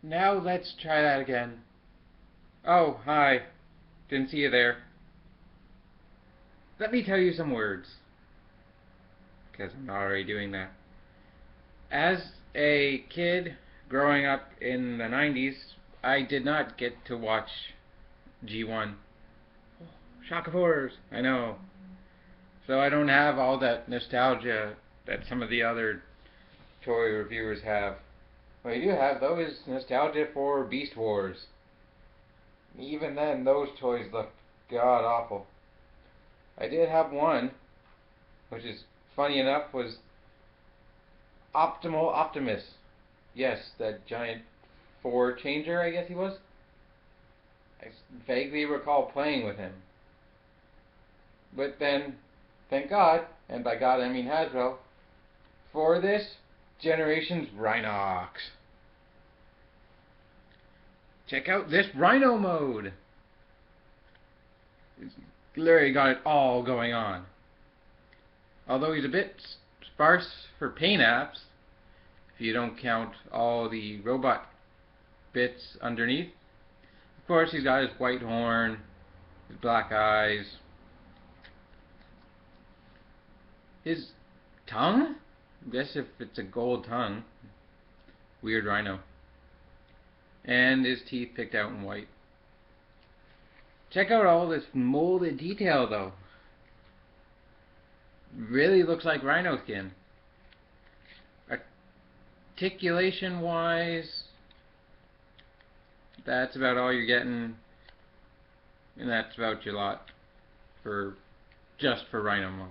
Now let's try that again. Oh, hi. Didn't see you there. Let me tell you some words. Because I'm already doing that. As a kid growing up in the 90s, I did not get to watch G1. Shock of horrors, I know. So I don't have all that nostalgia that some of the other toy reviewers have. What I do have, though, is nostalgia for Beast Wars. Even then, those toys looked god awful. I did have one, which is funny enough, was Optimal Optimus. Yes, that giant four changer, I guess he was. I vaguely recall playing with him. But then, thank God, and by God I mean Hasbro, for this generation's Rhinox. Check out this Rhino mode. It's literally got it all going on. Although he's a bit sparse for paint apps, if you don't count all the robot bits underneath. Of course, he's got his white horn, his black eyes, his tongue? I guess if it's a gold tongue. Weird rhino. And his teeth picked out in white. Check out all this molded detail though. Really looks like rhino skin. Articulation wise, that's about all you're getting, and that's about your lot for just for rhino mode.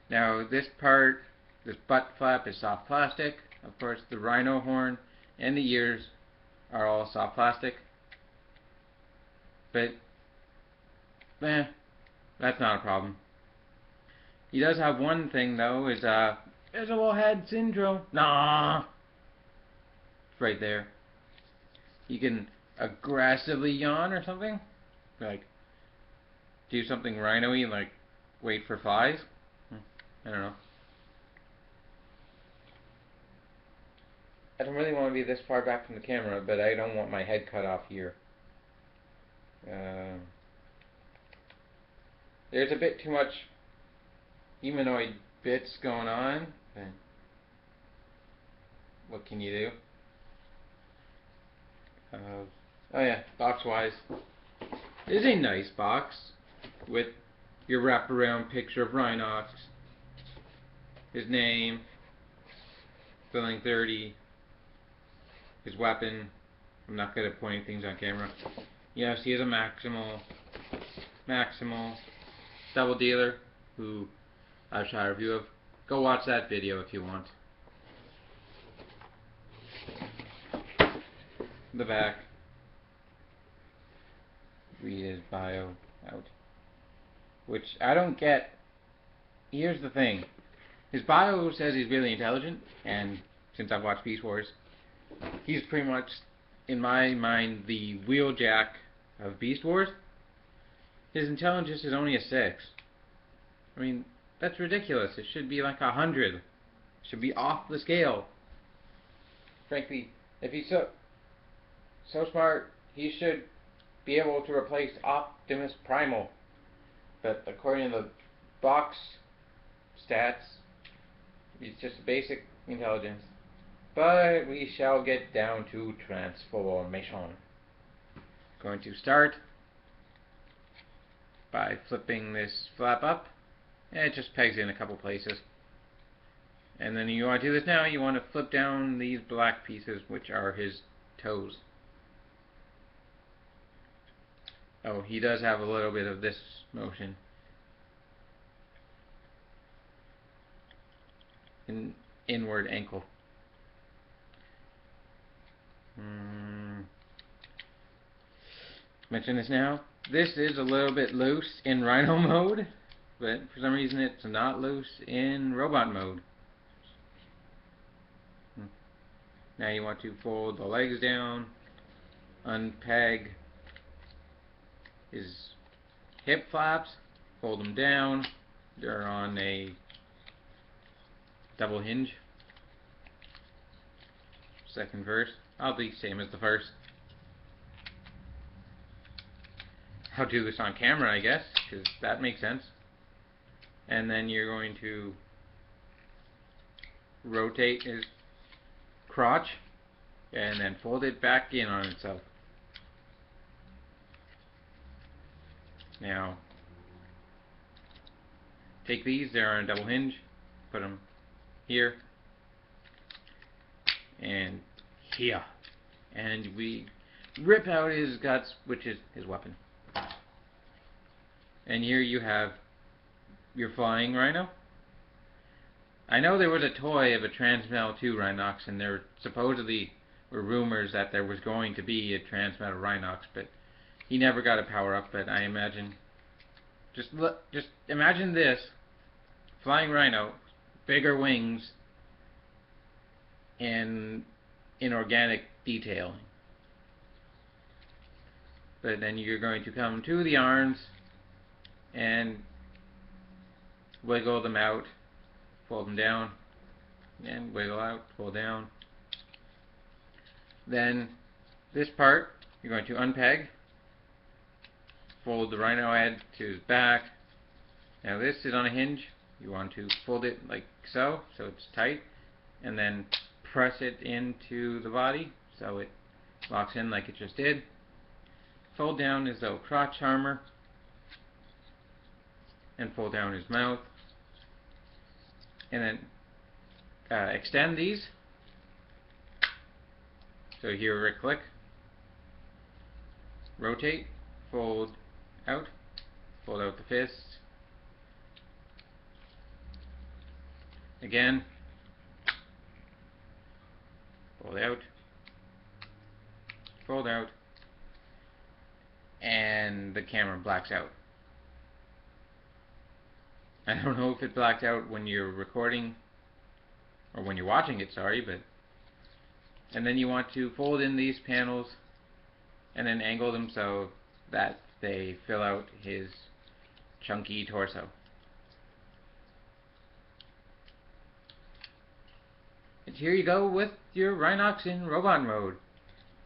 Now this part, this butt flap is soft plastic. Of course the rhino horn and the ears are all soft plastic. But that's not a problem. He does have one thing though, is there's a little head syndrome. Nah. It's right there. You can aggressively yawn or something. Like do something rhino-y, like wait for flies. I don't know. I don't really want to be this far back from the camera, but I don't want my head cut off here. There's a bit too much humanoid bits going on. What can you do? Oh yeah, box-wise. It is a nice box with your wraparound picture of Rhinox, his name, filling 30, his weapon. I'm not good at pointing things on camera. Yes, he is a Maximal double dealer who I've shot a review of. Go watch that video if you want. The back. Read his bio out. Which I don't get. Here's the thing. His bio says he's really intelligent, and since I've watched Beast Wars, he's pretty much, in my mind, the Wheeljack of Beast Wars. His intelligence is only a 6. I mean, that's ridiculous. It should be like 100. It should be off the scale. Frankly, if he's so smart, he should be able to replace Optimus Primal. But according to the box stats, he's just basic intelligence. But we shall get down to transformation. Going to start by flipping this flap up, and it just pegs in a couple places. And then you want to do this now, you want to flip down these black pieces, which are his toes. Oh, he does have a little bit of this motion. An inward ankle. Mention this now. This is a little bit loose in Rhino mode, but for some reason it's not loose in robot mode. Now you want to fold the legs down, unpeg his hip flaps, fold them down. They're on a double hinge. Second verse. I'll be same as the first. I'll do this on camera, I guess, because that makes sense. And then you're going to rotate his crotch and then fold it back in on itself. Now, take these, they're on a double hinge, put them here and here, and we rip out his guts, which is his weapon. And here you have your flying rhino. I know there was a toy of a Transmetal 2 Rhinox, and there supposedly were rumors that there was going to be a Transmetal Rhinox, but he never got a power up. But I imagine, just imagine this flying rhino, bigger wings, and inorganic detailing. But then you're going to come to the arms and wiggle them out, fold them down, and wiggle out, fold down. Then this part you're going to unpeg, fold the rhino head to his back. Now this is on a hinge. You want to fold it like so it's tight, and then press it into the body so it locks in like it just did. Fold down his little crotch armor, and fold down his mouth, and then extend these. So here, right click, rotate, fold out the fist. Again, fold out, and the camera blacks out. I don't know if it blacks out when you're recording or when you're watching it, sorry, but and then you want to fold in these panels and then angle them so that they fill out his chunky torso. And here you go with your Rhinox in robot mode.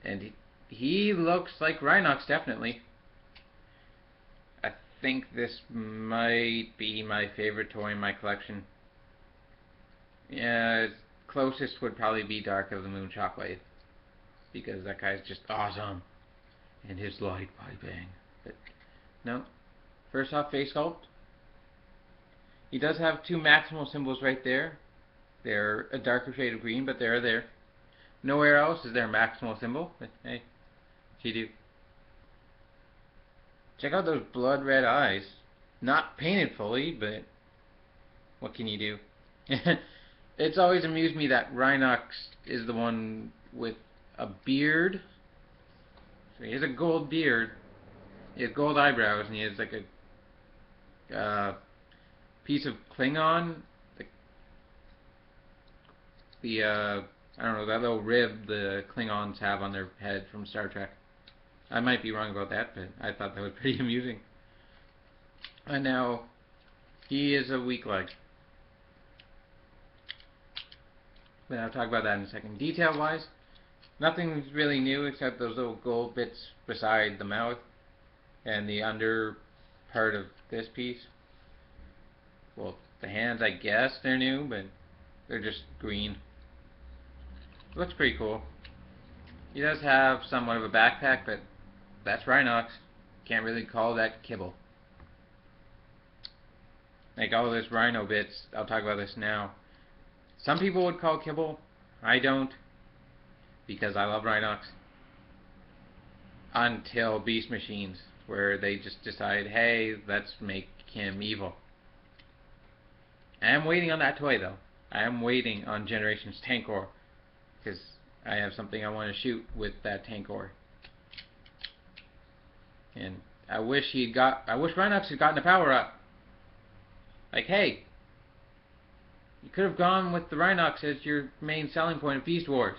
And he looks like Rhinox, definitely. I think this might be my favorite toy in my collection. Yeah, closest would probably be Dark of the Moon Shockwave, because that guy's just awesome. And his light body bang. But no. First off, face sculpt. He does have two maximal symbols right there. They're a darker shade of green, but they're there. Nowhere else is there a maximal symbol. But hey, she do. Check out those blood red eyes. Not painted fully, but what can you do? It's always amused me that Rhinox is the one with a beard. So he has a gold beard. He has gold eyebrows, and he has like a piece of Klingon. I don't know, that little rib the Klingons have on their head from Star Trek. I might be wrong about that, but I thought that was pretty amusing. And now, he is a weak leg. But I'll talk about that in a second. Detail-wise, nothing's really new except those little gold bits beside the mouth and the under part of this piece. Well, the hands, I guess they're new, but they're just green. Looks pretty cool. He does have somewhat of a backpack, but that's Rhinox. Can't really call that kibble. Like all this rhino bits, I'll talk about this now. Some people would call kibble. I don't, because I love Rhinox. Until Beast Machines, where they just decide, hey, let's make him evil. I am waiting on that toy, though. I am waiting on Generations Tankor, because I have something I want to shoot with that Tankor. And I wish Rhinox had gotten a power up. Like, hey, you could have gone with the Rhinox as your main selling point of Beast Wars.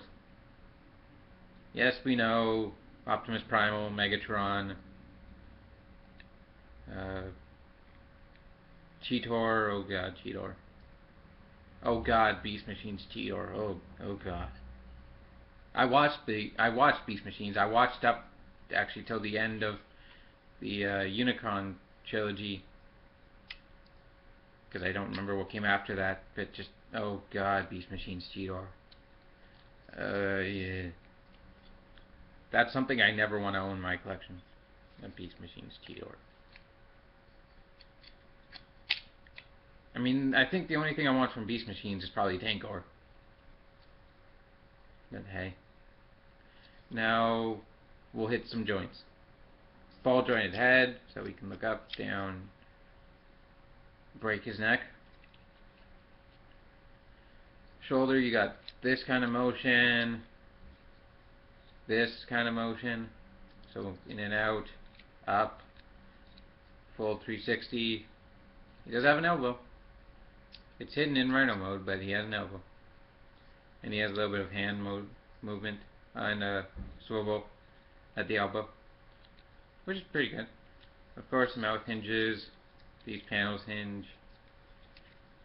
Yes, we know Optimus Primal, Megatron, Cheetor, oh god, Cheetor. Oh god, Beast Machine's Cheetor, oh god. I watched Beast Machines. I watched up actually till the end of the Unicron trilogy because I don't remember what came after that. But just oh god, Beast Machines Cheetor. Yeah. That's something I never want to own in my collection. A Beast Machines Cheetor. I mean, I think the only thing I want from Beast Machines is probably Tankor. But hey. Now we'll hit some joints. Ball jointed head, so we can look up, down, break his neck. Shoulder, you got this kind of motion, this kind of motion. So in and out, up, full 360. He does have an elbow. It's hidden in Rhino mode, but he has an elbow. And he has a little bit of hand movement and a swivel at the elbow, which is pretty good. Of course, the mouth hinges. These panels hinge.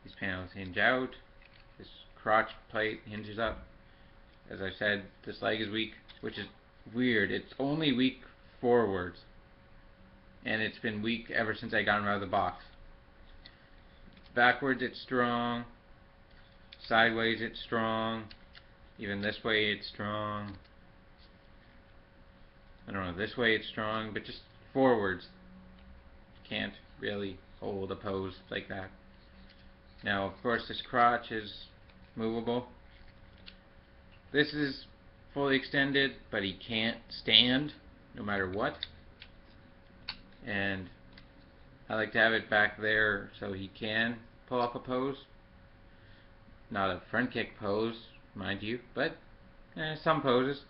These panels hinge out. This crotch plate hinges up. As I said, this leg is weak, which is weird. It's only weak forwards, and it's been weak ever since I got him out of the box. Backwards it's strong, sideways it's strong, even this way it's strong. I don't know, this way it's strong, but just forwards can't really hold a pose like that. Now of course this crotch is movable. This is fully extended, but he can't stand no matter what. And I like to have it back there so he can pull off a pose. Not a front kick pose, mind you, but some poses.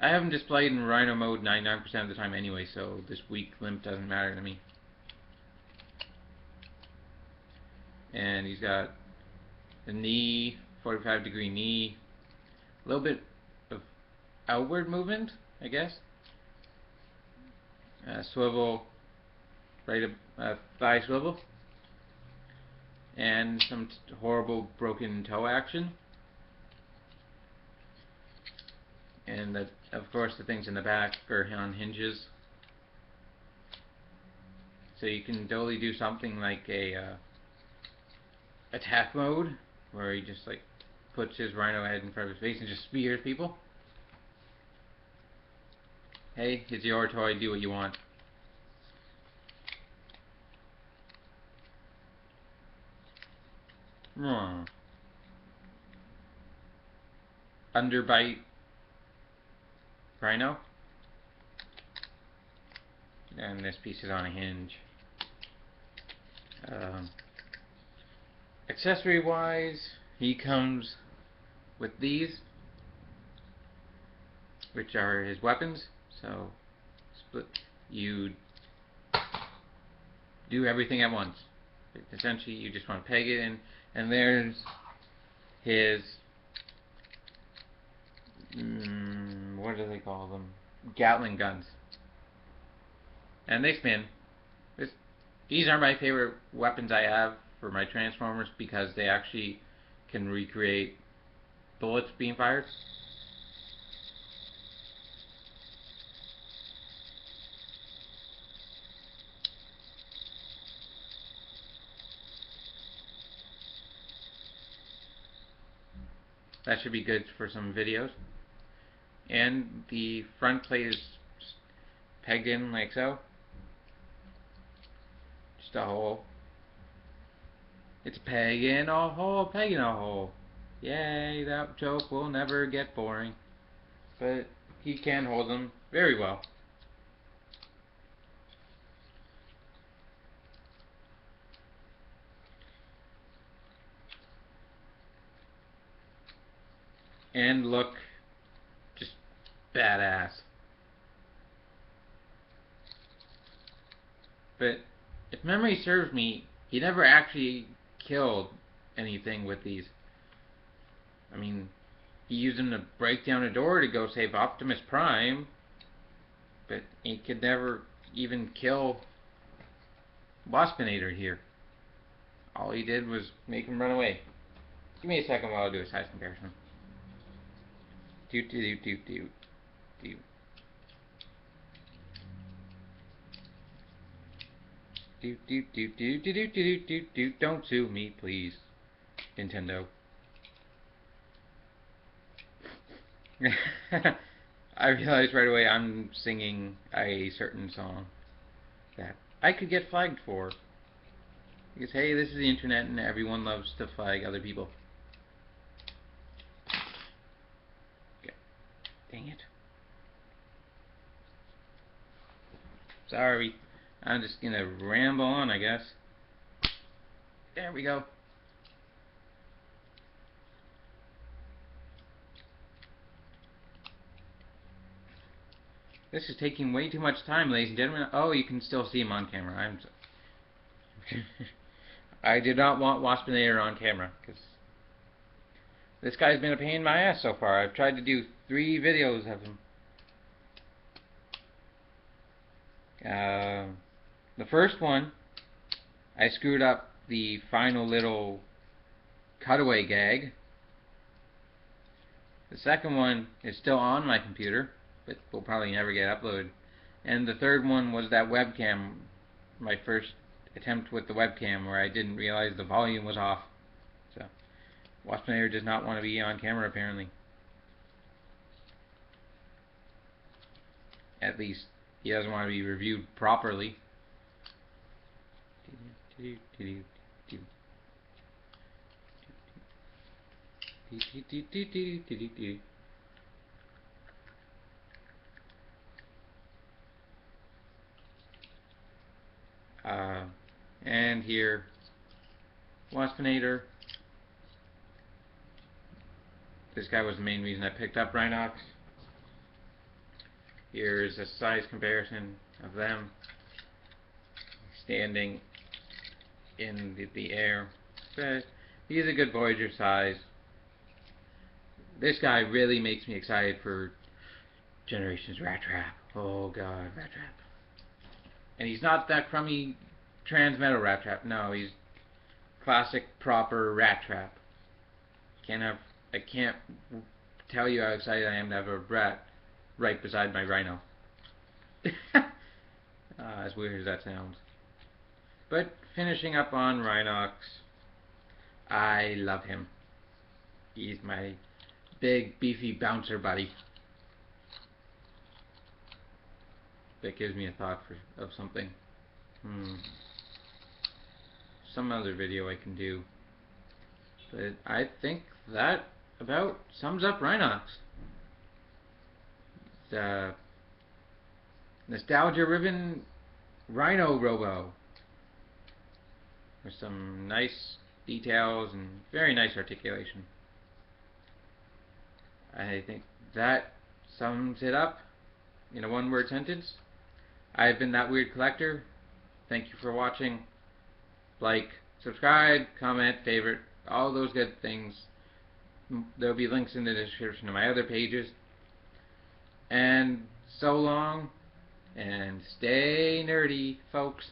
I have him displayed in Rhino mode 99% of the time anyway, so this weak limp doesn't matter to me. And he's got the knee, 45-degree knee, a little bit of outward movement, I guess. Swivel, right thigh swivel, and some horrible broken toe action. And of course the things in the back are on hinges, so you can totally do something like a attack mode where he just like puts his rhino head in front of his face and just spears people. Hey, it's your toy, do what you want. Underbite Rhino. And this piece is on a hinge. Accessory wise, he comes with these, which are his weapons. So you do everything at once. Essentially you just want to peg it in, and there's his what do they call them? Gatling guns. And they spin. These are my favorite weapons I have for my Transformers because they actually can recreate bullets being fired. That should be good for some videos. And the front plate is pegged in like so. Just a hole. It's peg in a hole, peg in a hole. Yay, that joke will never get boring. But he can hold them very well. And look just badass. But if memory serves me, he never actually killed anything with these. I mean, he used them to break down a door to go save Optimus Prime, but he could never even kill Waspinator here. All he did was make him run away. Give me a second while I do a size comparison. Do do do do do. Do do do do do do do do do. Don't sue me, please, Nintendo. I realized right away I'm singing a certain song that I could get flagged for. Because hey, this is the internet and everyone loves to flag other people. Okay. Dang it. Sorry. I'm just gonna ramble on, I guess. There we go. This is taking way too much time, ladies and gentlemen. Oh, you can still see him on camera. I'm so I did not want Waspinator on camera, because this guy's been a pain in my ass so far. I've tried to do 3 videos of him. The first one, I screwed up the final little cutaway gag. The second one is still on my computer, but will probably never get uploaded. And the third one was that webcam, my first attempt with the webcam, where I didn't realize the volume was off. So, Waspinator does not want to be on camera, apparently. At least, he doesn't want to be reviewed properly. And here, Waspinator. This guy was the main reason I picked up Rhinox. Here's a size comparison of them standing in the air. But he's a good Voyager size. This guy really makes me excited for Generations Rat Trap. Oh god, Rat Trap. And he's not that crummy Transmetal Rat Trap. No, he's classic, proper Rat Trap. I can't tell you how excited I am to have a rat right beside my Rhino. As weird as that sounds. But finishing up on Rhinox, I love him. He's my big, beefy bouncer buddy. That gives me a thought of something. Some other video I can do. But I think that about sums up Rhinox. The nostalgia ribbon Rhino Robo. With some nice details and very nice articulation. I think that sums it up in a one-word sentence. I've been That Weird Collector. Thank you for watching. Like, subscribe, comment, favorite, all those good things. There will be links in the description of my other pages. And so long, and stay nerdy, folks.